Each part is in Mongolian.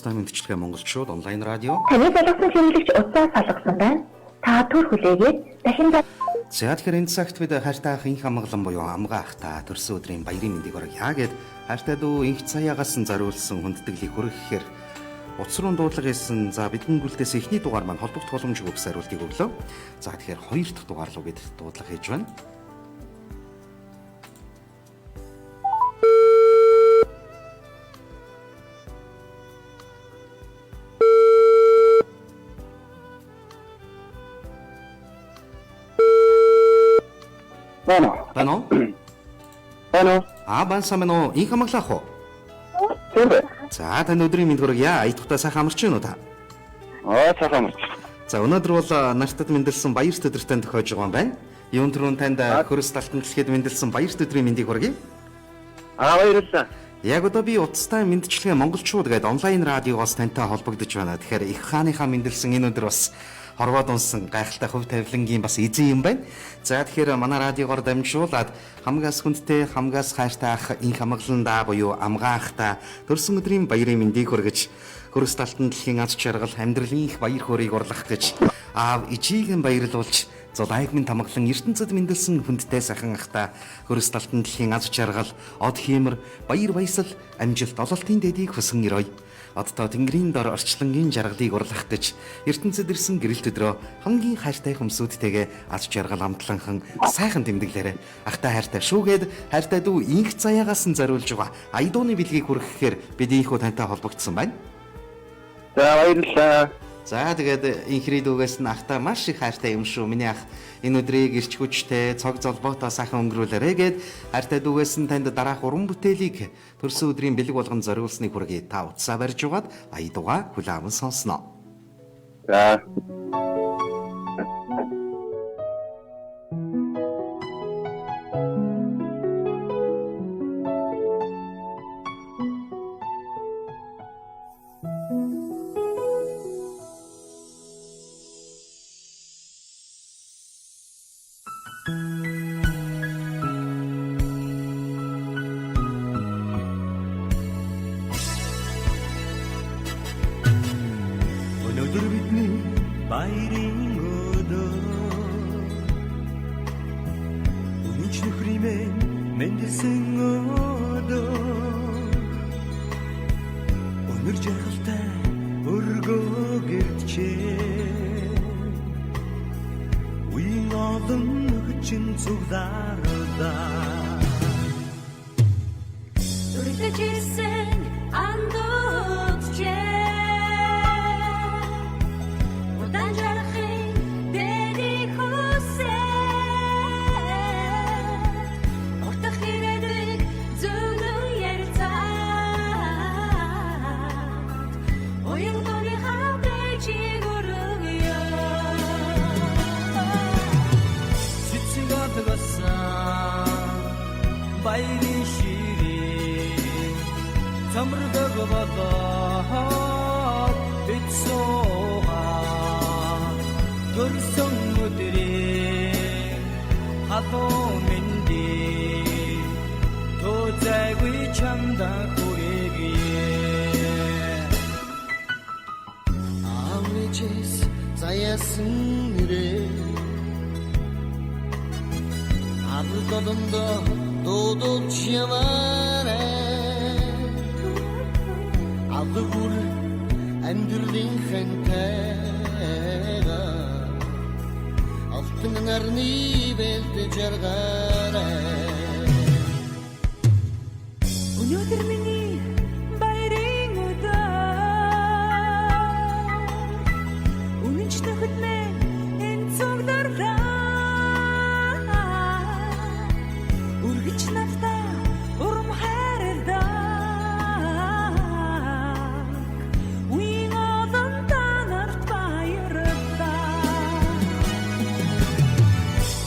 Уцтай мэдчилгээ монголчууд онлайн радио. Таны залгасан хэмжлэгч уцаа салгасан байна. Та төр хүлээгээд дахин За тэгэхээр энэ цагт бид хайртай ах инх амгалан буюу амгаа ахта төрсөн өдрийн баярын мэндийг хүргье гэд хайртай дүү инх цаяагаас зориулсан хүндэтгэлийг хүргэхээр утас руу дуудлага хийсэн за бидний бүлдээс эхний дугаар маань холбогдох боломжийг өгс хариултыг өглөө. За тэгэхээр хоёр дахь дугаар руу бид дуудлага хийж байна. Бано? Бано? Бансамно инх амгалах уу? Тийм. За тань өдрийн мэнд хүргье. Аятгахтаа сайхан амарч байна уу та? Сайхан амарч. За өнөөдөр бол нартад мэндэлсэн баярт өдөртөө тохиож байгаа юм байна. Юун түрүүн танд хөрс талтан дэлгэхэд мэндэлсэн баярт өдрийн мэндийг хүргье. Баярлалаа. Яг одоо би уцтай мэндчилгээ монголчууд гэдэг онлайн радиогоос тантай холбогдож байна. Тэгэхээр их хааныхаа мэндэлсэн энэ өдөр бас хорвоод унсан гайхалтай хөв тавилангийн бас эзэн юм байна. За тэгэхээр манай радиогоор дамжуулаад хамгаас хүндтэй хамгаас хайртай ах инх амгаландаа буюу амгаа ахта төрсөн өдрийн баярын мэндийг хүргэж хөрс талтан дэлхийн аз жаргал амьдралын их баяр хөөргийг урлах гэж аав ижийг нь баярлуулж зулайг минь тамгалан ертөнцид мэндэлсэн хүндтэй сайхан ахта хөрс талтан дэлхийн аз жаргал од хиймэр баяр баясал амжилт ололтын дэдийг хүсэн өрөөе. Оддоо тэнгэрийн дор орчлонгийн жаргалыг урлах гэж ертөнцид ирсэн гэрэлт өдрөө хамгийн хайртай хүмүүсүүдтэйгээ аз жаргал амтланхан сайхан тэмдэглээрэ. Ахтай хайртай шүүгээд хайртай дүү инх цаяагаас нь зориулж байгаа айдууны бэлгийг хүргэхээр бид инхүү тантай холбогдсон байна. За баярлалаа. За тэгээд инхрий дүүгээс нь ахтай маш их хайртай юм шүү. Миний ах энэ өдрийг эрч хүчтэй цог золбоотой сайхан өнгөрүүлээрэ гэд хайртай дүүгээс нь танд дараах уран бүтээлийг төрсөн өдрийн бэлэг болгон зориулсныг хүргэе. Та утсаа барьж угаад аядугаа хүлээвэн сонсноо. За. Өнөөдөр бидний баярын өдөр Үнэнч нөхриймээ мэндэлсэн өдөр Өнөр жаргалтай өргөө гэрчээ Үеийн олон хүчин цуглаардаа Дүрдэж ирсэн андуутчээ баярын ширээ цамраг болоод бид суугаа төрсөн өдрийн хатуу мэндий тозайгүй чамда хүрээгээ амичэс заяасан нэрээ Адылдодондоо дуудуулж яваарэ Адылгүр амьдралын хэнтэйга Алтан нарны бэлдэж жаргаарэ Өнөөдөр миний баярын өдөр Үнэнч нөхөд минь энэ цуглаардаа Үргэж надтай урам хайрладаг Үеийн олон танарт баярлалаа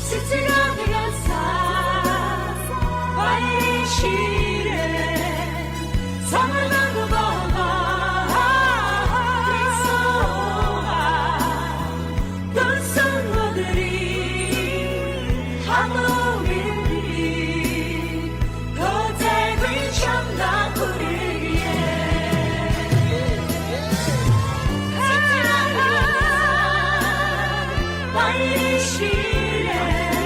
Цэцэг авьяасаа баярын ширээ Цамраг болоод бид суугаа Төрсөн өдрийн баярын ширээ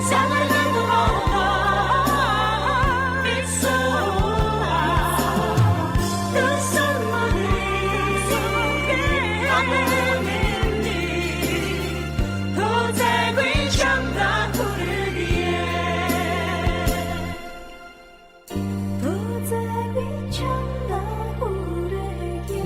санаанд болоо бисууа төсөн мөрий амэнэний хөзэгүй чамда хүргэе хөзэгүй чамда хүргэе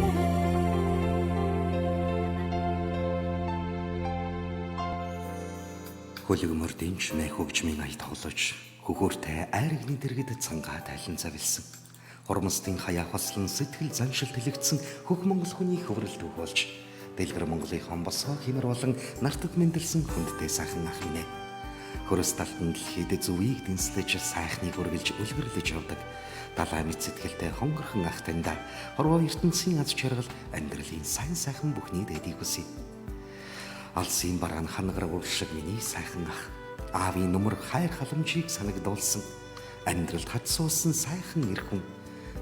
Хөлөгмөр дэмж мэ хөгжмийн ая тоглож хөхөөртэй айрагны дэргэд цангаа тайлан завилсан. Хормостын хаяа хослон сэтгэл заншил тэлэгдсэн хөх монгол хүний хөврөлт үг болж дэлгэр Монголын хон босгоо хэмэр болон нартад мэндэлсэн хүндтэй сайхан ах минь. Хөрөс талтан дэлхийд зүвийг дэнслэж сайхныг үргэлж үлгэрлэж явдаг. Далай мэд сэтгэлтэй хонгорхон ах таньда хорвоо ертөнцийн аз жаргал амьдралын сайн сайхан бүхний дэдийг хүсье. Алсын бараан ханагар ууршиг миний сайхан ах. Аавын нүмер хайр халамжийг санагдуулсан. Амьдралд хад суусан сайхан эр хүн.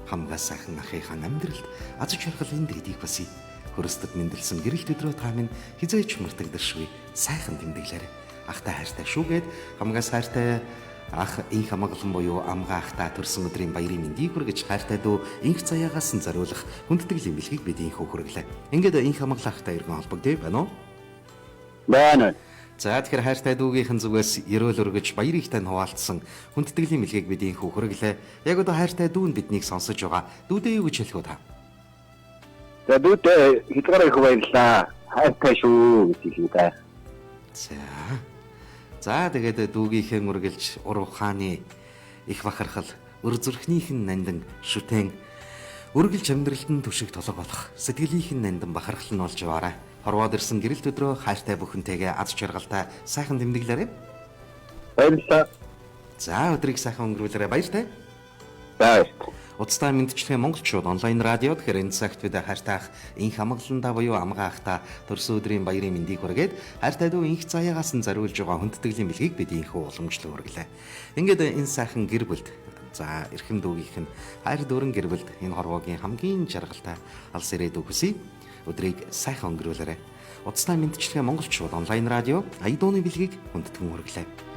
Хамгаа сайхан ахыхаа амьдралд аз жаргалын дэдийг хүсье. Хөрөстөд мэндэлсэн гэрэлт өдрөө та минь хизээч мартагдашгүй сайхан тэмдэглээрэй. Ахтай хайртай шүүгээд хамгаа сайртай ах инх амгалан буюу амгаа ахтай төрсөн өдрийн баярын мэндийг хүргэж хайртай дүү инх заяагаас нь зориулах хүндэтгэл имлэгийг бидний хөхөрглөө. Ингээд инх амгалан ахтай иргэн холбогдъё байна уу? Байна. За тэгэхээр хайртай дүүгийнхэн зүгээс ерөөл өргөж баяр ихтэй хуваалцсан хүндэтгэлийн мэлгийг бидний хөхөрглөө. Яг одоо хайртай дүү нь биднийг сонсож байгаа. Дүүдээ юу гэж хэлэх вэ та? За дүүтэй хязгаар их баярлаа. Хайртай шүү гэж хэлээ. За тэгээд дүүгийнхээ үргэлж уруу хааны их бахархал өр зүрхнийхэн нандин шүтэн үргэлж амьдралд нь түшиг толго болох сэтгэлийнхэн нандин бахархал нь болж яваарай. Хорвоод ирсэн гэрэлт өдрөө хайртай бүхэнтэйгээ аз жаргалтай сайхан тэмдэглээрэй. Баярлалаа. За өдрийг сайхан өнгөрүүлээрэй. Баяртай. Баярлалаа. Уцтай мэдчилгээ монголчууд онлайн радио тэгэхээр энэ цагт бид хайртай ах инх амгаландаа буюу амгаа ахта төрсөн өдрийн баярын мэндийг хүргээд хайртай дүү инх заяагаас нь зориулж байгаа хүндэтгэлийн бэлгийг бидийнхүү уламжлал хүргэлээ. Ингээд энэ сайхан гэр бүлд за эрхэм дүүгийнх нь хайр дүүрэн гэр бүлд энэ хорвоогийн хамгийн жаргалтай алс ирээдүг хүсье. Өдрийг сайхан өнгөрүүлээрэй. Уцтай мэдчилгээ монголчууд онлайн радио ая дууны бэлгийг хүндэтгэн хүргэлээ.